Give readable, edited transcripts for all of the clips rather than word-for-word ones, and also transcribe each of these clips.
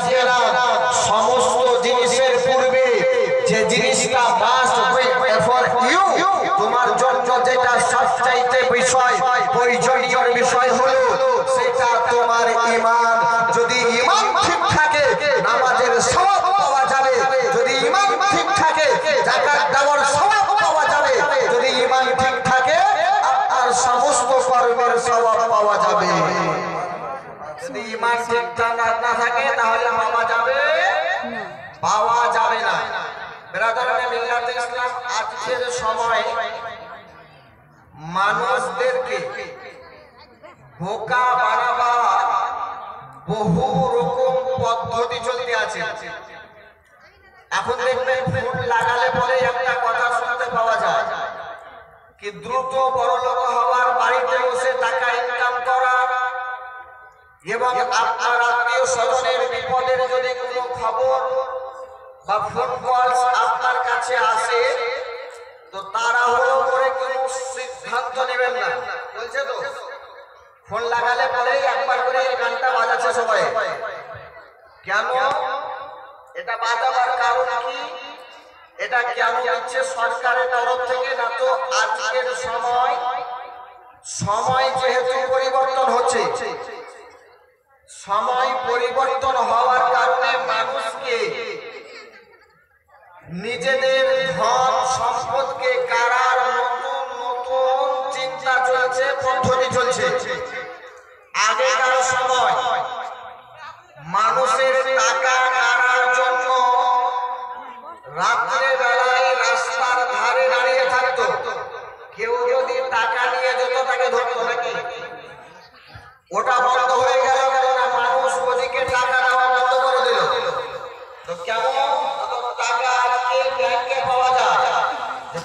আসবে না। সমস্ত জিনিসের পূর্বে যে জিনিসটা মাস্ট ওয়েট ফর ইউ, তোমার জন্য যেটা সবচাইতে বিষয় প্রয়োজনীয় বিষয় হলো সেটা তোমার ঈমান। যদি ঈমান ঠিক থাকে নামাজের সওয়াব পাওয়া যাবে, যদি ঈমান ঠিক থাকে যাকাত দেওয়ার সওয়াব পাওয়া যাবে, যদি ঈমান ঠিক থাকে আর সমস্ত কর্মের সওয়াব পাওয়া যাবে। যদি ঈমান ঠিক না থাকে তাহলে পাওয়া যাবে না। ব্রাদারানে মিল্লাতে ইসলাম, আজকের সময় মানুষদেরকে বোকা বানাবার বহু রকম পদ্ধতি চলতে আছে। এখন দেখবেন ফুল লাগালে পরে একটা কথা শুনতে পাওয়া যায় কি দ্রুত বড়লোক হওয়ার, বাড়িতে বসে টাকা ইনকাম করা, এবং আপনার আত্মীয় স্বজনের বিপদের যদি কোনো খবর বা ফোন কল আপনার কাছে আসে তো তাড়াহুড়ো করে কোনো সিদ্ধান্ত নেবেন না। বলছে তো ফোন লাগালে পরেই একবার করে এই গানটা বাজাচ্ছে সবাই। কেন এটা বাজাবার কারণ কি? এটা কেন দিচ্ছে সরকারের তরফ থেকে? না তো আজকের সময় যেহেতু পরিবর্তন হচ্ছে, সময় পরিবর্তন হওয়ার কারণে মানুষকে নিজেদের ধন সম্পদকে কারার নতুন নতুন চিন্তা চলছে, পদ্ধতি চলছে। আগেকার সময় মানুষের টাকা কারার জন্য রাত্রে বেলায় রাস্তার ধারে দাঁড়িয়ে থাকতো। কেউ যদি টাকা নিয়ে যেত তাকে ধরতো নাকি? ওটা বন্ধ হয়ে গেল, কেননা মানুষ ওদিকে টাকা নেওয়া বন্ধ করে দিল। তো কেমন টাকা আজকে ব্যাংকে পাওয়া যায়?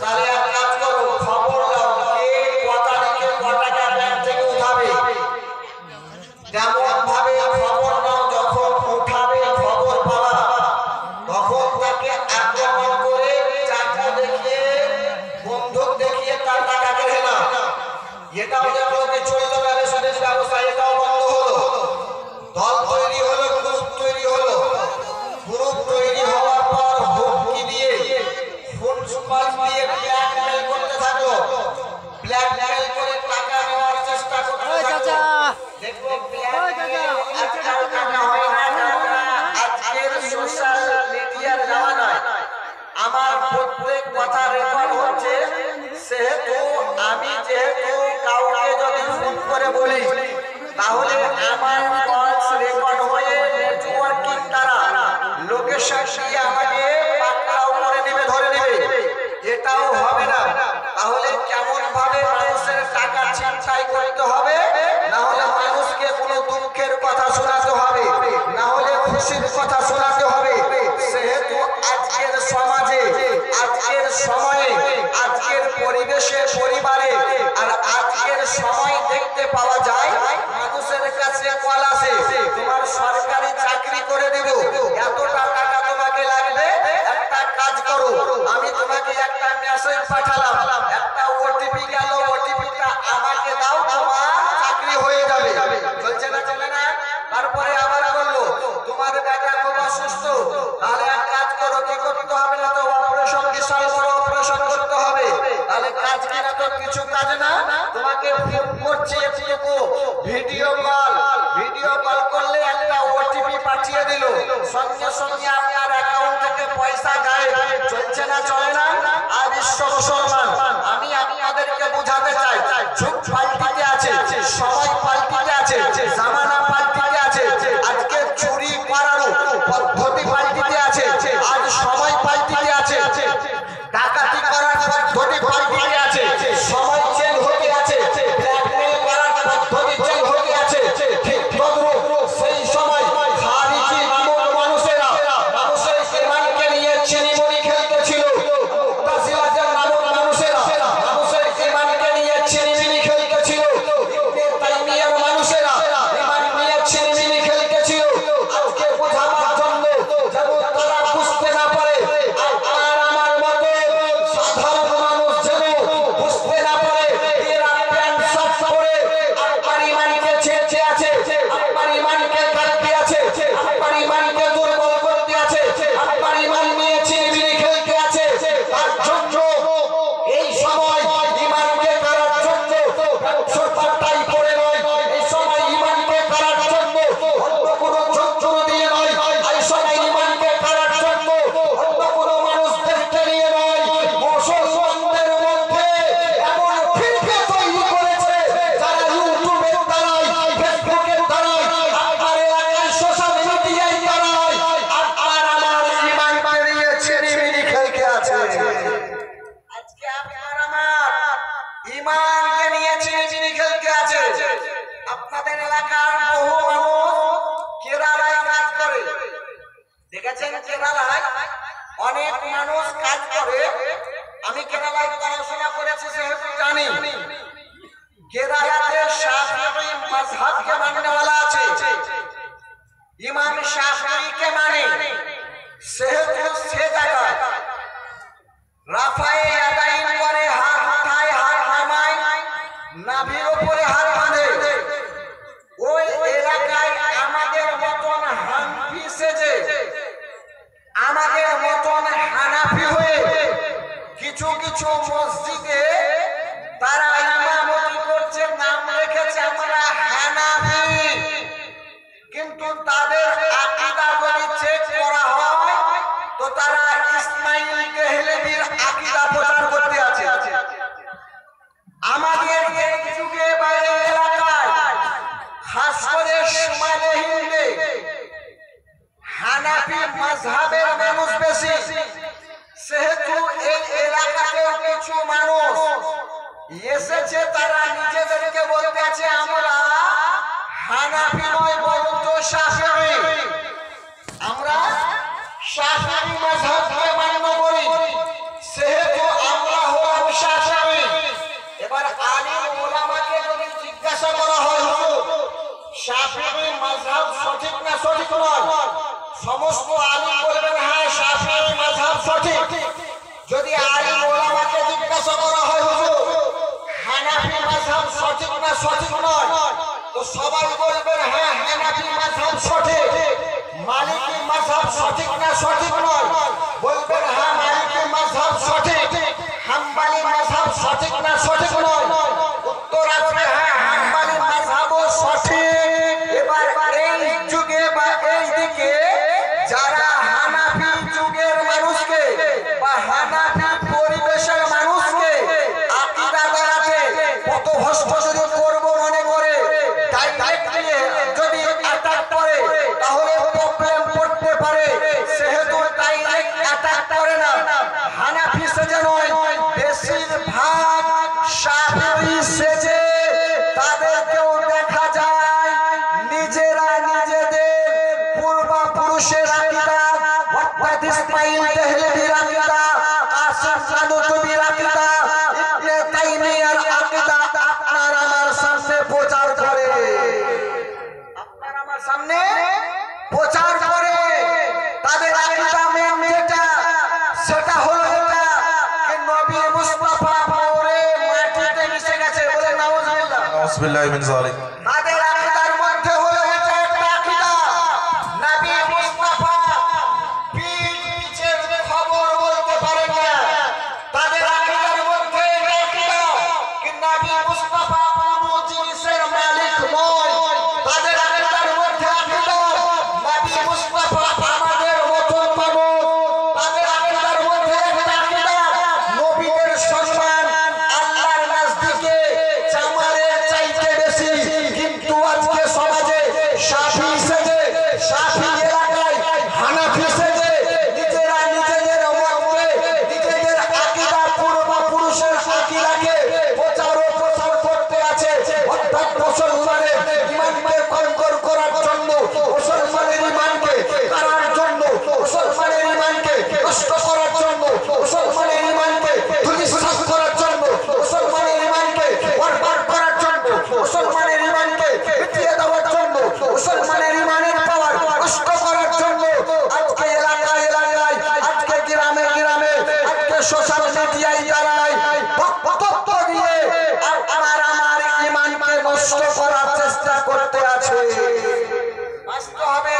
তাহলে এক কাজ করো, খবর দাও কে কত তারিখে কত টাকা ব্যাংক থেকে উঠাবে। তেমন ভাবে খবর নাও, যখন উঠাবে খবর পাওয়া তখন তাকে আক্রমণ করে চাকু দেখিয়ে বন্দুক দেখিয়ে তার টাকা কেড়ে নাও। এটাও যেমন চলিত ব্যবসায়িক ব্যবস্থা, এটাও বন্ধ হলো। দল তৈরি হলো, গ্রুপ তৈরি হলো। গ্রুপ তৈরি হওয়ার পর হুমকি দিয়ে, ফোন কল দিয়ে ব্ল্যাকমেল করতে থাকলো। ব্ল্যাকমেল করে টাকা নেওয়ার চেষ্টা করতে থাকলো। দেখো আজকের সোশ্যাল মিডিয়ার জামানায় আমার প্রত্যেক কথা রেকর্ড হচ্ছে। সেহেতু আমি যেহেতু কাউকে যদি ফোন করে বলি তাহলে আমার কলস রেকর্ড হয়ে নেটওয়ার্কিং দ্বারা লোকেশন দিয়ে আমাকে পাকড়াও করে নেবে, ধরে নেবে। এটাও হবে না। তাহলে কেমন ভাবে মানুষের টাকা ছিনতাই করতে হবে? না হলে মানুষকে কোনো দুঃখের কথা শোনাতে হবে, না হলে খুশির কথা শোনাতে হবে। সেহেতু আজকের সমাজে, আজকের সময়ে, আজকের পরিবেশে, পরিবারে আর আজকের সময় দেখতে পাওয়া যায় মানুষের কাছে কল আসে, তোমার সরকারি চাকরি করে দেব, এতটা টাকা তোমাকে লাগবে, একটা কাজ করো, আমি তোমাকে একটা মেসেজ পাঠালাম, একটা ওটিপি গেল, ওটিপিটা আমাকে দাও, তোমার চাকরি হয়ে যাবে। চলছে না? চলে না? তারপরে আবার বললো তোমার বেটা খুব অসুস্থ, তাহলে এক কাজ করো, কি করতে হবে না তো অপারেশন, বিশাল বড় অপারেশন করতে হবে। তাহলে কাজ কিনা তো কিছু কাজ না, তোমাকে ফোন করছে একটু ভিডিও কল করলে একটা ওটিপি পাঠিয়ে দিল, সঙ্গে সঙ্গে আপনার অ্যাকাউন্ট থেকে পয়সা গায়েব। চলছে না? চলে না? আর বিশ্ব মুসলমান, আমি আপনাদেরকে বোঝাতে চাই, যুগ পাল্টিতে আছে, সময় পাল্টিতে আছে, জামানা পাল্টিতে আছে। আজকে চুরি করারও পদ্ধতি পাল্টিতে আছে, আজ সময় পাল্টিতে আছে। ডাকাতি করার পদ্ধতি পাল্টিতে আছে, সময় চেঞ্জ হতে আছে। ব্ল্যাকমেল করার পদ্ধতি চেঞ্জ হতে আছে। ঠিক তদ্রূপ সেই সময় খারিজি নামক মানুষেরা মানুষের ঈমানকে নিয়ে চিনিমুনি খেলতেছিল। মুতাজিলাদের নামক মানুষেরা মানুষের ঈমানকে নিয়ে চিনিমিনি খেলতেছিল। হানাফি মাযহাবের মানুষ বেশি, সেহেতু এই এলাকাতে কিছু মানুষ এসেছে, তারা নিজেদেরকে বলতে আছে আমরা হানাফি নয় বরঞ্চ শাফিঈ, আমরা শাফিঈ মাযহাবকে মান্য করি, সেহেতু আমরা হলাম শাফিঈ। এবার আলিম উলামাকে যদি জিজ্ঞাসা করা হয় হুজুর শাফিঈ মাযহাব সঠিক না সঠিক নয়, সমস্ত আলিম বলবেন হ্যাঁ শাফিঈ মাযহাব সঠিক। যদি আলিম উলামাকে জিজ্ঞাসা করা হয় হুজুর হানাফি মাযহাব সঠিক না সঠিক নয়, তো সবাই বলবেন হ্যাঁ হানাফি মাযহাব সঠিক। মালিকি মাযহাব সঠিক না সঠিক নয়, বলবেন হ্যাঁ মালিকি মাযহাব সঠিক। হাম্বলি মাযহাব সঠিক না সঠিক নয়, উত্তর আসবে হ্যাঁ হাম্বলি মাযহাবও সঠিক। এবার এই যুগে বা এই দিকে যারা হানাফি যুগের মানুষকে বা হানাফি পরিবেশের মানুষকে আকীদা গড়াতে পথভ্রষ্ট যদি করব মনে করে ডাইরেক্টলি যদি অ্যাটাক করে তাহলে প্রবলেম পড়তে পারে, সেহেতু ডাইরেক্ট অ্যাটাক করে না। হানাফি সেজে নয়, বেশিরভাগ শাফিঈ সেজে তাদেরকেও দেখা যায় নিজেরা নিজেদের পূর্বপুরুষের আকীদা অর্থাৎ ইসমাঈল দেহলভীর আকীদা, কাসিম নানুতুবির আকীদা, ইবনে তাইমিয়ার আকীদা আপনার আমার সামনে প্রচার করে, আপনার আমার সামনে প্রচার করে। তাদের আকীদা মেন যেটা সেটা হলো এটা যে নবী মুস্তাফা পরে মাটিতে মিশে গেছে, বলে নাউজুবিল্লাহ। নাউজুবিল্লাহি মিন যালিক। তাদের আকীদার মধ্যে হলো এটা একটা আকীদা নবী মুস্তাফা পিছের খবর বলতে পারে না। তাদের আকীদার মধ্যে এটা আকীদা কি নবী মুস্তাফা কোনো জিনিসের মালিক নয়। তাদের আকীদার মধ্যে আকীদা নবী মুস্তাফা আমাদের মতন মানুষ। তাদের আকীদার মধ্যে একটা আকীদা নবীদের সম্মান আল্লাহর নজদিকে চামারের চাইতে বেশি। কিন্তু আজকে সমাজে শাফিঈ সেজে, শাফিঈ এলাকায় হানাফি সেজে নিজেরা নিজেদের মতকে, নিজেদের আকীদা পূর্বপুরুষের আকীদাকে প্রচার ও প্রসার করতে আছে, অর্থাৎ মুসলমানের ঈমানকে কঙ্কর করার জন্য, মুসলমানের ঈমানকে কারার জন্য, মুসলমানের ঈমানকে নষ্ট করার জন্য, মুসলমানের ঈমানকে ধূলিসাৎ করার জন্য, মুসলমানের ঈমানকে বরবাদ করার জন্য, মুসলমানের ঈমানকে মিটিয়ে দেওয়ার জন্য, মুসলমানের ঈমানের পাওয়ার নষ্ট করার জন্য আজকে এলাকায় এলাকায়, আজকে গ্রামে গ্রামে, আজকে সোশ্যাল মিডিয়ায় দাঁড়ায় বক্তব্য দিয়ে আপনার আমার ঈমানকে নষ্ট করার চেষ্টা করতে আছে। বাঁচতে হবে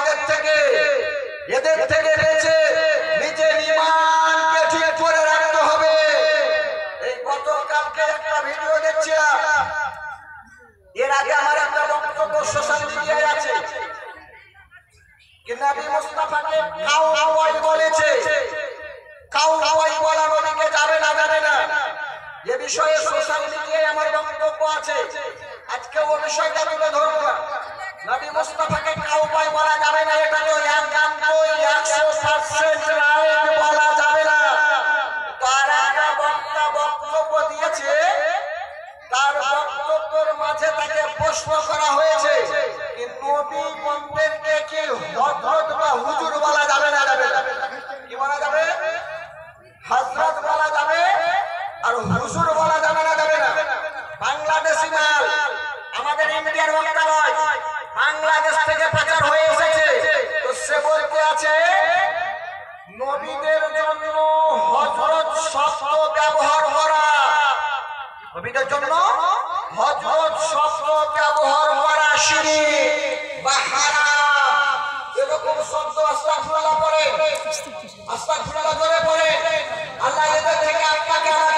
এদের থেকে বেঁচে নিজের ঈমানকে ঠিক করে রাখতে হবে। এই গতকালকে একটা ভিডিও দেখছিলাম, এর আগে আমার একটা বক্তব্য সোশ্যাল মিডিয়ায় আছে কি নবী মুস্তাফাকে কাউবয় বলেছে। কাউবয় বলা নবীকে যাবে না, যাবে না। এ বিষয়ে সোশ্যাল মিডিয়ায় আমার বক্তব্য আছে, আজকে ও বিষয়টা তুলে ধরবো না। নবী মুস্তাফাকে কাউবয় বলা যাবে না, এটা তো 100% রাইট বলা যাবে না। তারা বক্তব্য দিয়েছে, তার বক্তব্যের মাঝে তাকে প্রশ্ন করা হয়েছে কি নবী বন্দেরকে কি হযরত বা হুজুর বলা যাবে না, যাবে না? কি বলা যাবে? হযরত বলা যাবে আর হুজুর বলা যাবে না, যাবে না? বাংলাদেশি মাল, আমাদের ইন্ডিয়ার বক্তা নয়, বাংলাদেশ থেকে প্রচার হয়ে এসেছে। তো সে বলতে আছে নবীদের জন্য হযরত শব্দ ব্যবহার করা, নবীদের জন্য হযরত শব্দ ব্যবহার করা শিরক বা হারাম। এরকম শব্দ আস্তাগফিরুল্লাহ পড়ে, আস্তাগফিরুল্লাহ জোরে পড়ে। আল্লাহ এদের থেকে আপনাকে আমাকে